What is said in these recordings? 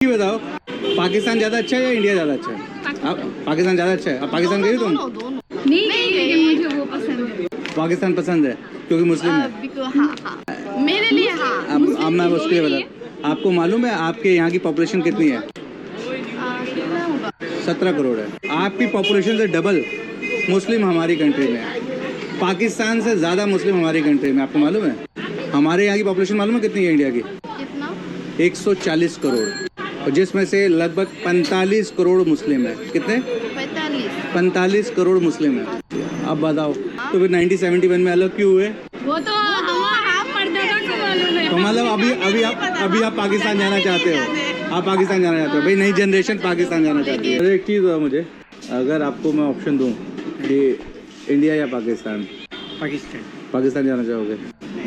ये बताओ, पाकिस्तान ज़्यादा अच्छा है या इंडिया ज़्यादा अच्छा है? पाकिस्तान ज़्यादा अच्छा है। अब पाकिस्तान गई तुम? नहीं गई, लेकिन मुझे वो पसंद है। पाकिस्तान पसंद है क्योंकि मुस्लिम है। हाँ, मेरे लिए हाँ। अब मैं उसके लिए बता, आपको मालूम है आपके यहाँ की पॉपुलेशन कितनी है? कितना होगा? 17 करोड़ है। आपकी पॉपुलेशन से डबल मुस्लिम हमारी कंट्री में है। पाकिस्तान से ज़्यादा मुस्लिम हमारी कंट्री में, आपको मालूम है? हमारे यहाँ की पॉपुलेशन मालूम है कितनी है इंडिया की? कितना? 140 करोड़, और जिसमें से लगभग 45 करोड़ मुस्लिम है। कितने? 45 करोड़ मुस्लिम है। अब बताओ, तो फिर 1971 में अलग क्यों हुए? वो तो हम परदादा को मालूम है। तो मतलब अभी आप पाकिस्तान जाना चाहते हो? आप पाकिस्तान जाना चाहते हो? भाई नई जनरेशन पाकिस्तान जाना चाहती है। एक चीज़ बताओ मुझे, अगर आपको मैं ऑप्शन दूँ कि इंडिया या पाकिस्तान? पाकिस्तान जाना चाहोगे?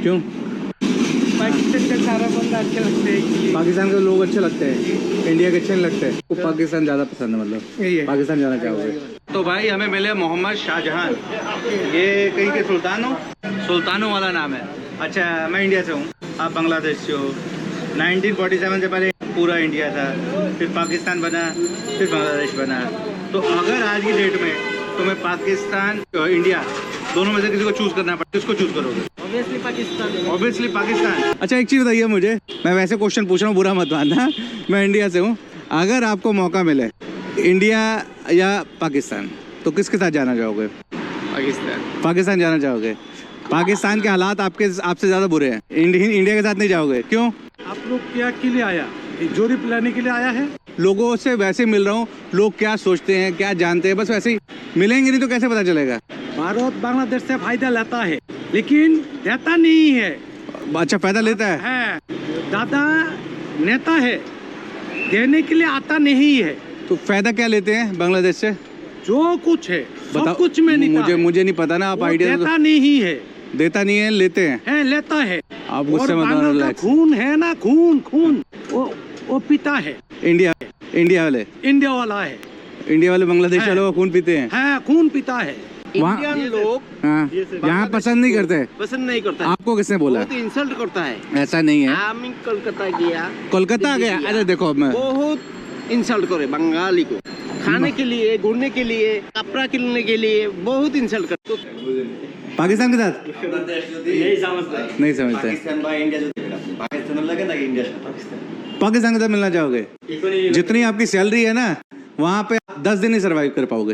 क्यों? पाकिस्तान का सारा बंदा अच्छे लगते हैं। पाकिस्तान के लोग अच्छे लगते हैं, इंडिया के अच्छे नहीं लगते? तो पाकिस्तान ज़्यादा पसंद है, मतलब पाकिस्तान जाना चाहोगे? तो भाई हमें मिले मोहम्मद शाहजहां, ये कहीं के सुल्तानों वाला नाम है। अच्छा, मैं इंडिया से हूँ, आप बांग्लादेश से हो। 1947 से पहले पूरा इंडिया था, फिर पाकिस्तान बना, फिर बांग्लादेश बना। तो अगर आज की डेट में तुम्हें पाकिस्तान इंडिया दोनों में से किसी को चूज करना पड़े, किसको चूज करोगे? ऑब्वियसली पाकिस्तान। अच्छा एक चीज़ बताइए मुझे, मैं वैसे क्वेश्चन पूछ रहा हूँ, बुरा मत मानना, मैं इंडिया से हूँ। अगर आपको मौका मिले इंडिया या पाकिस्तान, तो किसके साथ जाना चाहोगे? पाकिस्तान जाना चाहोगे? पाकिस्तान के हालात आपसे ज़्यादा बुरे हैं, इंडिया के साथ नहीं जाओगे, क्यों? आप लोग क्या के लिए आया? जोरी पिलाने के लिए आया है? लोगों से वैसे मिल रहा हूँ, लोग क्या सोचते हैं, क्या जानते हैं, बस वैसे ही। मिलेंगे नहीं तो कैसे पता चलेगा? भारत बांग्लादेश से फायदा लेता है, लेकिन देता नहीं है। अच्छा, फायदा लेता है। दादा नेता है, देने के लिए आता नहीं है। तो फायदा क्या लेते हैं बांग्लादेश से? जो कुछ है बताओ। सब कुछ में नहीं, मुझे नहीं पता ना, आप आइडिया देता नहीं है। देता नहीं है, लेते हैं। लेता है। आप गुस्से मत और होना, खून है ना, खून वो पीता है। इंडिया वाले इंडिया वाले बांग्लादेश वालों का खून पीते हैं। खून पीता है। वहाँ लोग हाँ, यहाँ पसंद नहीं करते। पसंद नहीं करता है। आपको किसने बोला? बहुत इंसल्ट करता है। ऐसा नहीं है। আমি कोलकाता गया, कोलकाता गया? अरे देखो, मैं बहुत इंसल्ट करे बंगाली को, खाने के लिए, घूमने के लिए, कपड़ा किनने के लिए बहुत इंसल्ट करते। पाकिस्तान के साथ नहीं समझते। पाकिस्तान के साथ मिलना चाहोगे? जितनी आपकी सैलरी है ना, वहाँ पे आप 10 दिन नहीं सर्वाइव कर पाओगे।